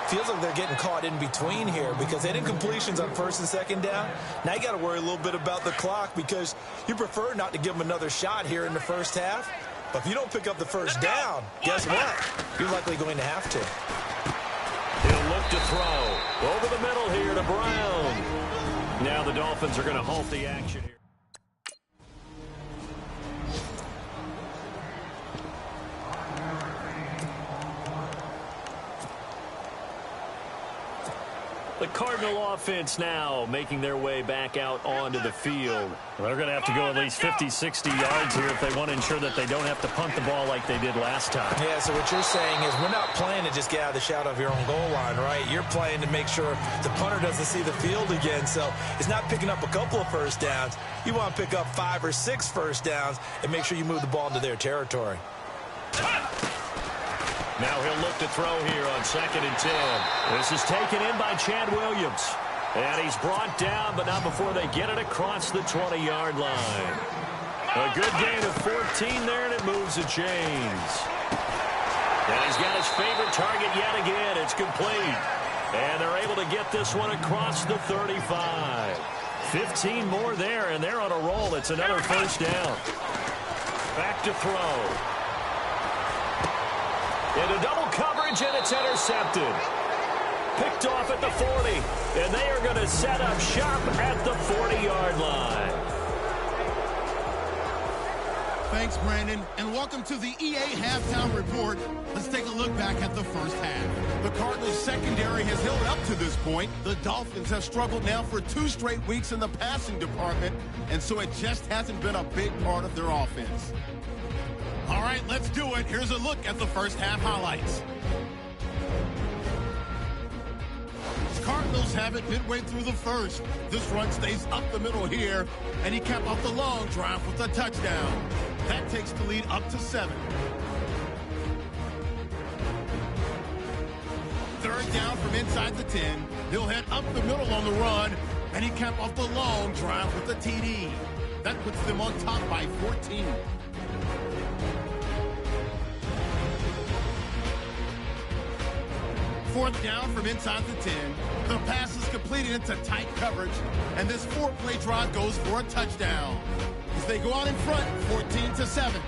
Feels like they're getting caught in between here because they didn't completions on first and second down. Now you got to worry a little bit about the clock because you prefer not to give them another shot here in the first half. But if you don't pick up the first down, guess what? You're likely going to have to. He'll look to throw. Over the middle here to Brown. Now the Dolphins are going to halt the action here. The Cardinal offense now making their way back out onto the field. They're going to have to go at least 50, 60 yards here if they want to ensure that they don't have to punt the ball like they did last time. Yeah, so what you're saying is we're not playing to just get out of the shadow of your own goal line, right? You're playing to make sure the punter doesn't see the field again. So it's not picking up a couple of first downs. You want to pick up 5 or 6 first downs and make sure you move the ball into their territory. Now he'll look to throw here on 2nd and 10. This is taken in by Chad Williams. And he's brought down, but not before they get it across the 20-yard line. A good gain of 14 there, and it moves the chains. And he's got his favorite target yet again. It's complete. And they're able to get this one across the 35. 15 more there, and they're on a roll. It's another first down. Back to throw. Into double coverage, and it's intercepted. Picked off at the 40, and they are going to set up shop at the 40-yard line. Thanks, Brandon, and welcome to the EA Halftime Report. Let's take a look back at the first half. The Cardinals' secondary has held up to this point. The Dolphins have struggled now for 2 straight weeks in the passing department, and so it just hasn't been a big part of their offense. All right, let's do it. Here's a look at the first half highlights. The Cardinals have it midway through the first. This run stays up the middle here, and he capped off the long drive with a touchdown. That takes the lead up to 7. Third down from inside the 10. He'll head up the middle on the run, and he capped off the long drive with a TD. That puts them on top by 14. Fourth down from inside the 10. The pass is completed into tight coverage, and this 4-play drive goes for a touchdown. As they go out in front, 14-7.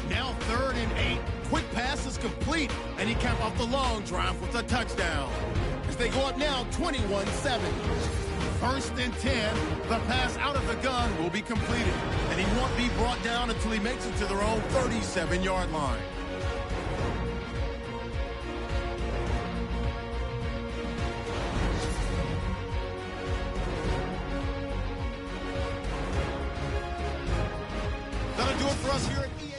Now 3rd and 8. Quick pass is complete, and he capped off the long drive with a touchdown. As they go up now, 21-7. 1st and 10. The pass out of the gun will be completed, and he won't be brought down until he makes it to their own 37-yard line. That'll do it for us here at EA.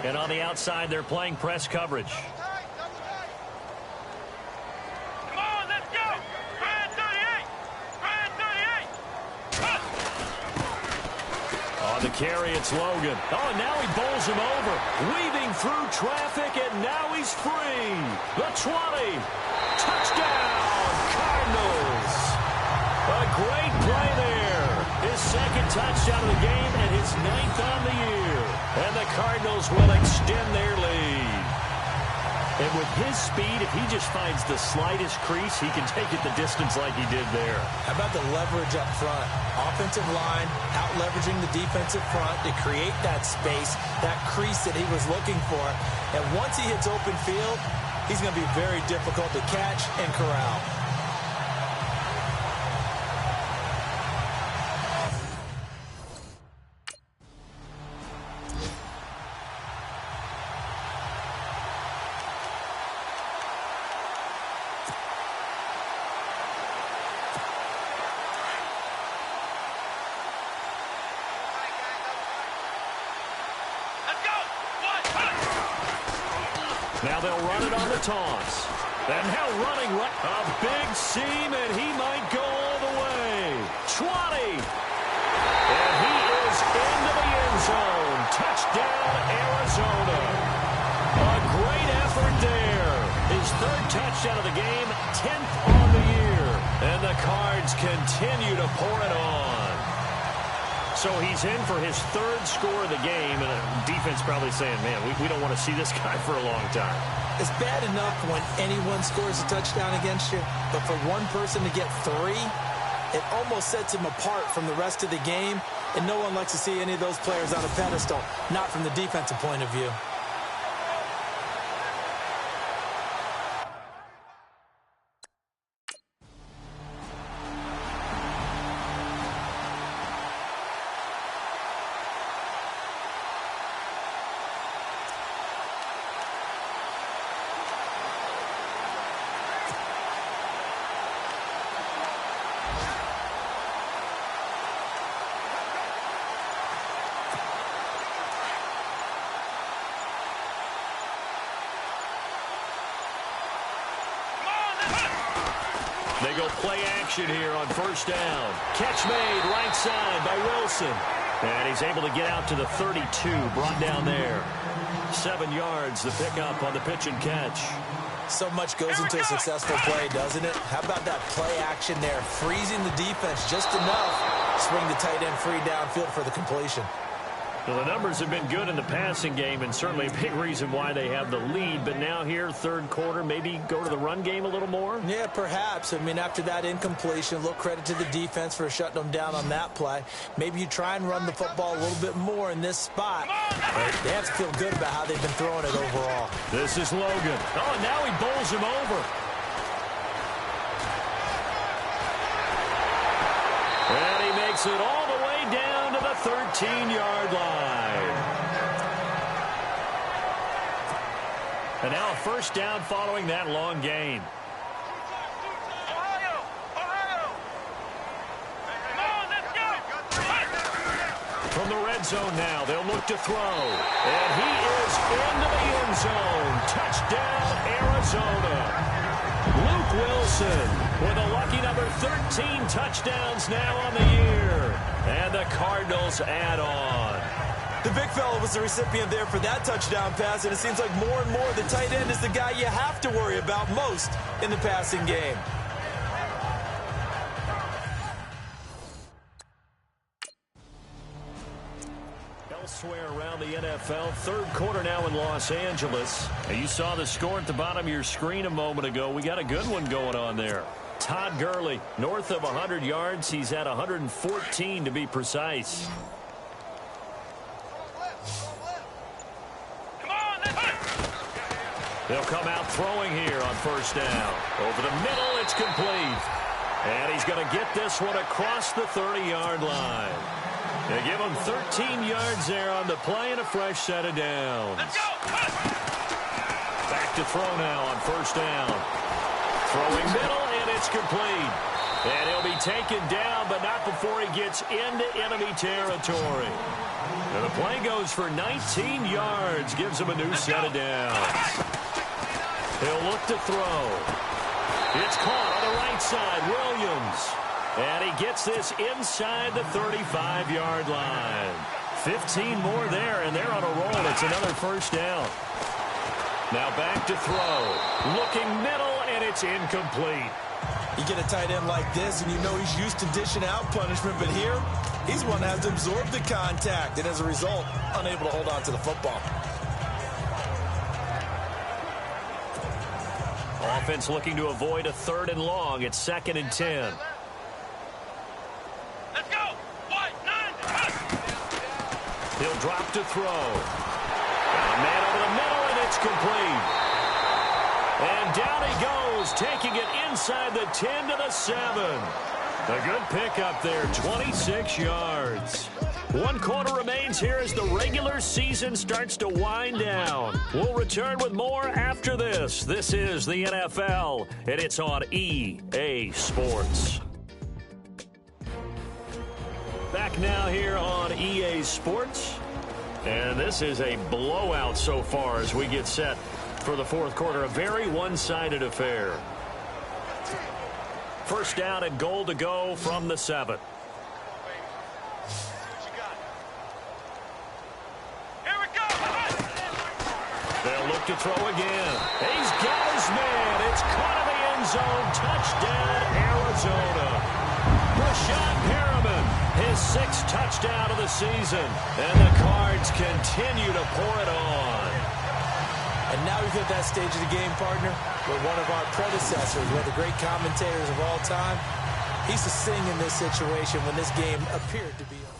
And on the outside, they're playing press coverage. Come on, let's go! Brand 38! Brand 38! On the carry, it's Logan. Oh, and now he bowls him over. Weaving through traffic, and now he's free. The 20. Touchdown, Cardinals. A great play there. His 2nd touchdown of the game and his 9th on the year. And the Cardinals will extend their lead. And with his speed, if he just finds the slightest crease, he can take it the distance like he did there. How about the leverage up front? Offensive line out leveraging the defensive front to create that space, that crease that he was looking for. And once he hits open field, he's going to be very difficult to catch and corral. Now they'll run it on the toss. And now running a big seam, and he might go all the way. 20. And he is into the end zone. And the Cards continue to pour it on. So he's in for his third score of the game, and the defense probably saying, man, we don't want to see this guy for a long time. It's bad enough when anyone scores a touchdown against you, but for one person to get 3, it almost sets him apart from the rest of the game, and no one likes to see any of those players on a pedestal, not from the defensive point of view. They go play action here on first down. Catch made right side by Wilson. And he's able to get out to the 32, brought down there. 7 yards, the pickup on the pitch and catch. So much goes into a successful play, doesn't it? How about that play action there? Freezing the defense just enough. Swing the tight end free downfield for the completion. Well, the numbers have been good in the passing game, and certainly a big reason why they have the lead. But now here, third quarter, maybe go to the run game a little more? Yeah, perhaps. I mean, after that incompletion, a little credit to the defense for shutting them down on that play. Maybe you try and run the football a little bit more in this spot. But they have to feel good about how they've been throwing it overall. This is Logan. Oh, and now he bowls him over. And he makes it all the way down to the 13-yard line. And now a first down following that long gain. From the red zone now, they'll look to throw. And he is into the end zone. Touchdown, Arizona. Luke Wilson with a lucky number 13 touchdowns now on the year. And the Cardinals add on. The big fella was the recipient there for that touchdown pass, and it seems like more and more the tight end is the guy you have to worry about most in the passing game. Elsewhere around the NFL, third quarter now in Los Angeles. And you saw the score at the bottom of your screen a moment ago. We got a good one going on there. Todd Gurley, north of 100 yards. He's at 114 to be precise. They'll come out throwing here on first down. Over the middle, it's complete. And he's going to get this one across the 30-yard line. They give him 13 yards there on the play and a fresh set of downs. Back to throw now on first down. Throwing middle, and it's complete. And he'll be taken down, but not before he gets into enemy territory. And the play goes for 19 yards, gives him a new set of downs. He'll look to throw. It's caught on the right side, Williams. And he gets this inside the 35-yard line. 15 more there, and they're on a roll. It's another first down. Now back to throw. Looking middle, and it's incomplete. You get a tight end like this, and you know he's used to dishing out punishment, but here, he's one that has to absorb the contact, and as a result, unable to hold on to the football. Offense looking to avoid a third and long. It's 2nd and 10. Let's go. 1, 9, He'll drop to throw. Got a man over the middle, and it's complete. And down he goes, taking it inside the 10 to the 7. A good pickup there, 26 yards. 1 quarter remains here as the regular season starts to wind down. We'll return with more after this. This is the NFL, and it's on EA Sports. Back now here on EA Sports. And this is a blowout so far as we get set for the fourth quarter. A very one-sided affair. First down and goal to go from the 7. Here we go. They'll look to throw again. He's got his man. It's caught in the end zone. Touchdown, Arizona. Rashad Perriman, his 6th touchdown of the season. And the Cards continue to pour it on. And now we've hit that stage of the game, partner, where one of our predecessors, one of the great commentators of all time, he used to sing in this situation when this game appeared to be over.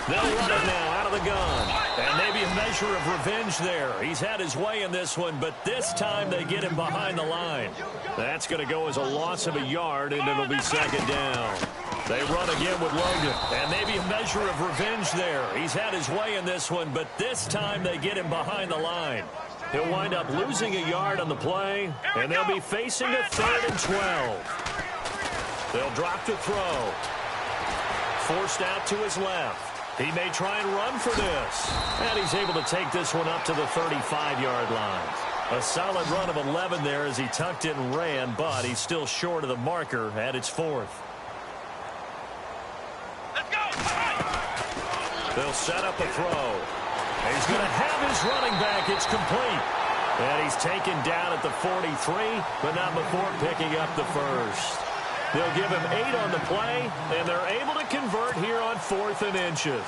They'll run it now out of the gun. And maybe a measure of revenge there. He's had his way in this one, but this time they get him behind the line. That's going to go as a loss of a yard, and it'll be 2nd down. They run again with Logan. And maybe a measure of revenge there. He's had his way in this one, but this time they get him behind the line. He'll wind up losing a yard on the play, and they'll be facing a 3rd and 12. They'll drop the throw. Forced out to his left. He may try and run for this. And he's able to take this one up to the 35-yard line. A solid run of 11 there as he tucked it and ran, but he's still short of the marker at its 4th. Let's go. They'll set up a throw. He's going to have his running back. It's complete. And he's taken down at the 43, but not before picking up the 1st. They'll give him 8 on the play, and they're able to convert here on 4th and inches.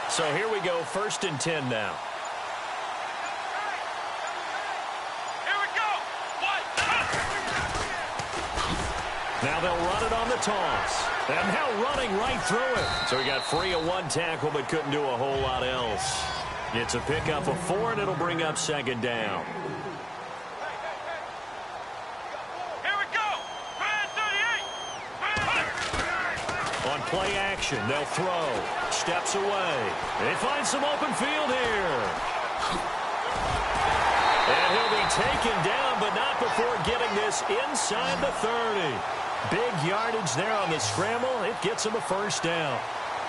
So here we go, 1st and 10 now. Here we go. Now they'll run it on the toss. And now running right through it. So he got free of 1 tackle, but couldn't do a whole lot else. It's a pickup of 4, and it'll bring up 2nd down. Play action. They'll throw. Steps away. They find some open field here. And he'll be taken down, but not before getting this inside the 30. Big yardage there on the scramble. It gets him a 1st down.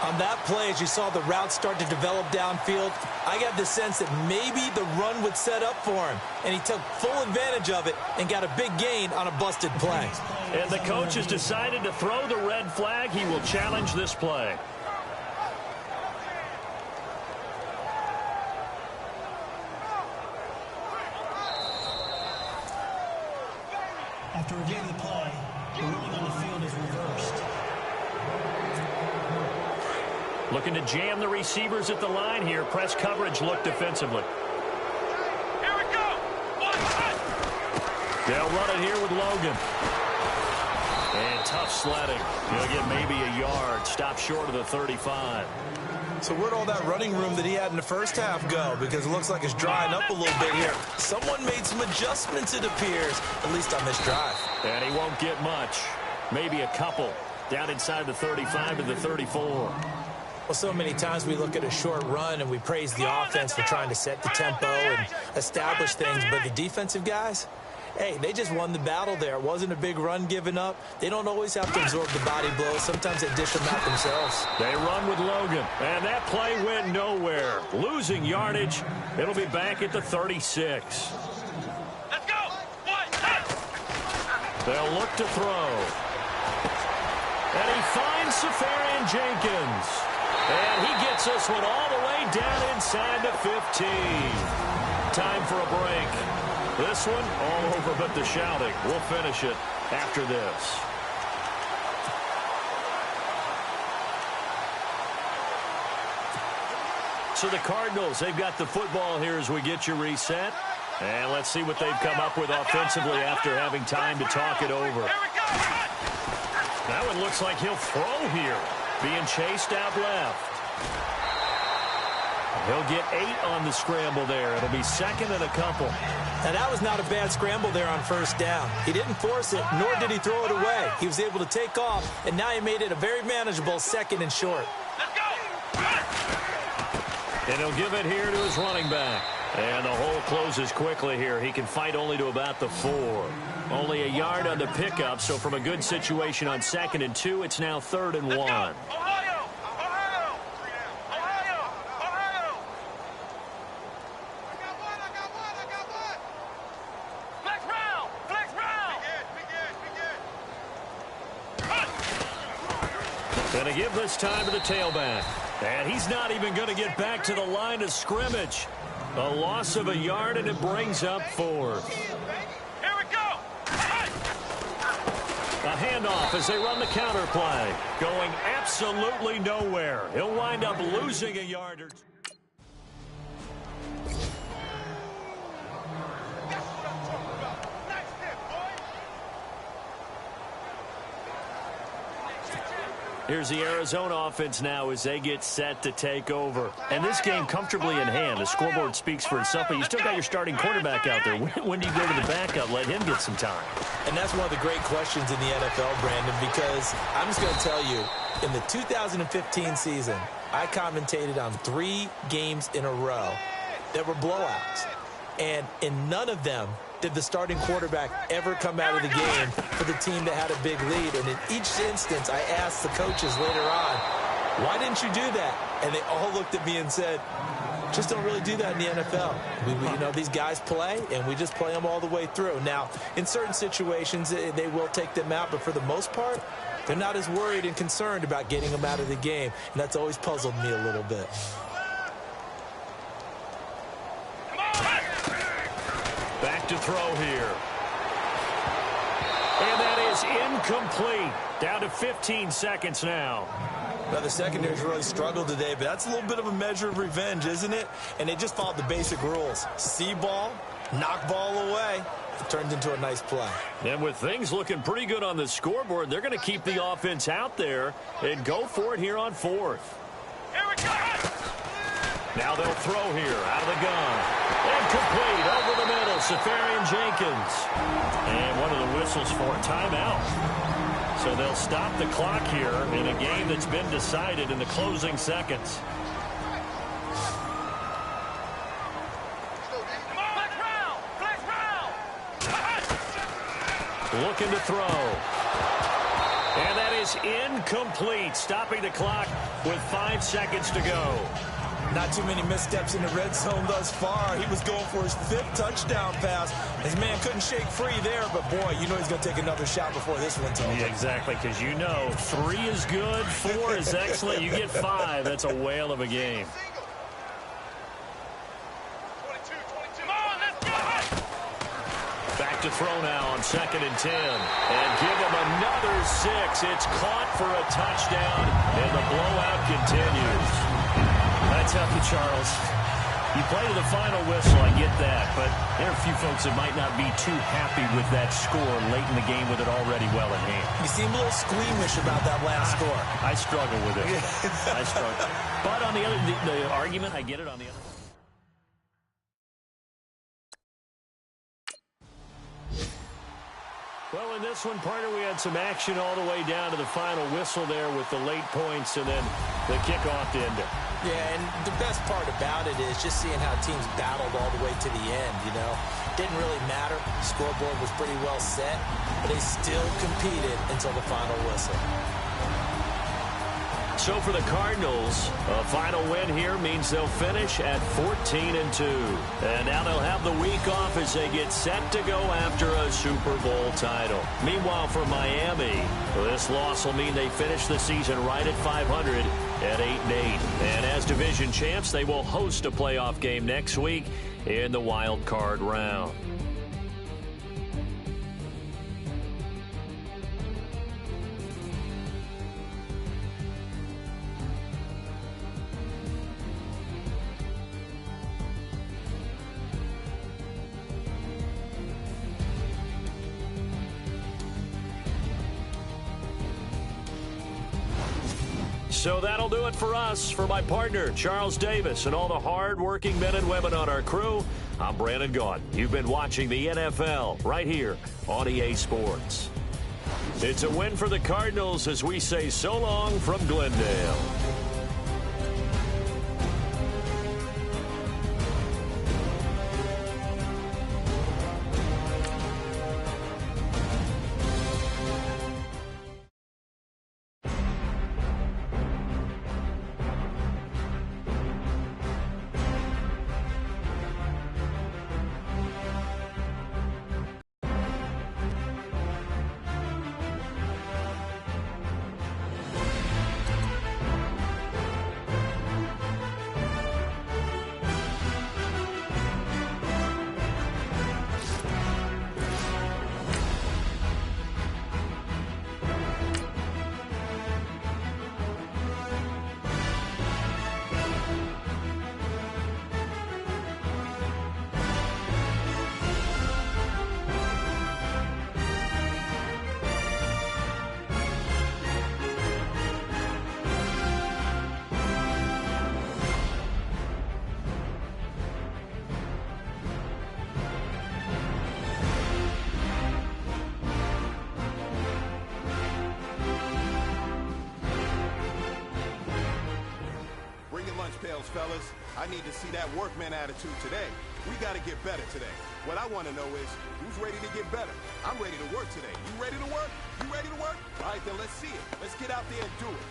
On that play, as you saw the route start to develop downfield, I got the sense that maybe the run would set up for him. And he took full advantage of it and got a big gain on a busted play. And the coach has decided to throw the red flag. He will challenge this play. After reviewing the play, the ruling on the field is reversed. Looking to jam the receivers at the line here. Press coverage look defensively. Here we go. They'll run it here with Logan. And tough sledding. He'll get maybe a yard. Stop short of the 35. So where'd all that running room that he had in the 1st half go? Because it looks like it's drying up a little bit here. Someone made some adjustments, it appears, at least on this drive. And he won't get much. Maybe a couple. Down inside the 35 to the 34. Well, so many times we look at a short run and we praise the offense for trying to set the tempo and establish things. But the defensive guys, hey, they just won the battle there. It wasn't a big run given up. They don't always have to absorb the body blows. Sometimes they dish them out themselves. They run with Logan. And that play went nowhere. Losing yardage. It'll be back at the 36. Let's go. They'll look to throw. And he finds Safarian Jenkins. And he gets this one all the way down inside the 15. Time for a break. This one all over but the shouting. We'll finish it after this. So the Cardinals, they've got the football here as we get you reset. And let's see what they've come up with offensively after having time to talk it over. That one looks like he'll throw here. Being chased out left. He'll get 8 on the scramble there. It'll be 2nd and a couple. Now, that was not a bad scramble there on 1st down. He didn't force it, nor did he throw it away. He was able to take off, and now he made it a very manageable 2nd and short. Let's go. And he'll give it here to his running back. And the hole closes quickly here. He can fight only to about the 4. Only a yard on the pickup, so from a good situation on 2nd and 2, it's now 3rd and 1. Ohio! Ohio! Ohio! Ohio! I got one! Flex round! Flex round! Going to give this time to the tailback. And he's not even going to get back to the line of scrimmage. A loss of a yard, and it brings up 4th. Here we go! A handoff as they run the counter play. Going absolutely nowhere. He'll wind up losing a yard or two. Here's the Arizona offense now as they get set to take over. And this game comfortably in hand. The scoreboard speaks for itself, but you still got your starting quarterback out there. When do you go to the backup? Let him get some time. And that's one of the great questions in the NFL, Brandon, because I'm just going to tell you, in the 2015 season, I commentated on 3 games in a row that were blowouts. And in none of them did the starting quarterback ever come out of the game for the team that had a big lead. And in each instance, I asked the coaches later on, why didn't you do that? And they all looked at me and said, just don't really do that in the NFL. You know, these guys play, and we just play them all the way through. Now, in certain situations, they will take them out, but for the most part, they're not as worried and concerned about getting them out of the game. And that's always puzzled me a little bit. Back to throw here. And that is incomplete. Down to 15 seconds now. Now, the secondary's really struggled today, but that's a little bit of a measure of revenge, isn't it? And they just followed the basic rules. See ball, knock ball away. It turned into a nice play. And with things looking pretty good on the scoreboard, they're going to keep the offense out there and go for it here on 4th. Here we go! Now they'll throw here out of the gun. Incomplete over the middle. Safarian Jenkins. And one of the whistles for a timeout. So they'll stop the clock here in a game that's been decided in the closing seconds. Flex round! Looking to throw. And that is incomplete. Stopping the clock with 5 seconds to go. Not too many missteps in the red zone thus far. He was going for his 5th touchdown pass. His man couldn't shake free there, but boy, you know he's going to take another shot before this one's over. Yeah, exactly, because you know 3 is good, 4 is excellent. You get 5. That's a whale of a game. 22. Come on, let's go! Back to throw now on 2nd and 10. And give him another 6. It's caught for a touchdown, and the blowout continues. That's healthy, Charles. You play to the final whistle, I get that, but there are a few folks that might not be too happy with that score late in the game with it already well in hand. You seem a little squeamish about that last score. I struggle with it. I struggle. But on the other, the argument, I get it on the other. Well, in this one, partner, we had some action all the way down to the final whistle there with the late points and then the kickoff to end it. Yeah, and the best part about it is just seeing how teams battled all the way to the end, you know. Didn't really matter. The scoreboard was pretty well set, but they still competed until the final whistle. So for the Cardinals, a final win here means they'll finish at 14-2. And now they'll have the week off as they get set to go after a Super Bowl title. Meanwhile, for Miami, this loss will mean they finish the season right at 500 at 8-8. And as division champs, they will host a playoff game next week in the wild card round. So that'll do it for us. For my partner, Charles Davis, and all the hard-working men and women on our crew, I'm Brandon Gaudin. You've been watching the NFL right here on EA Sports. It's a win for the Cardinals as we say so long from Glendale. details, fellas. I need to see that workman attitude today. We got to get better today. What I want to know is, who's ready to get better? I'm ready to work today. You ready to work? You ready to work? All right, then let's see it. Let's get out there and do it.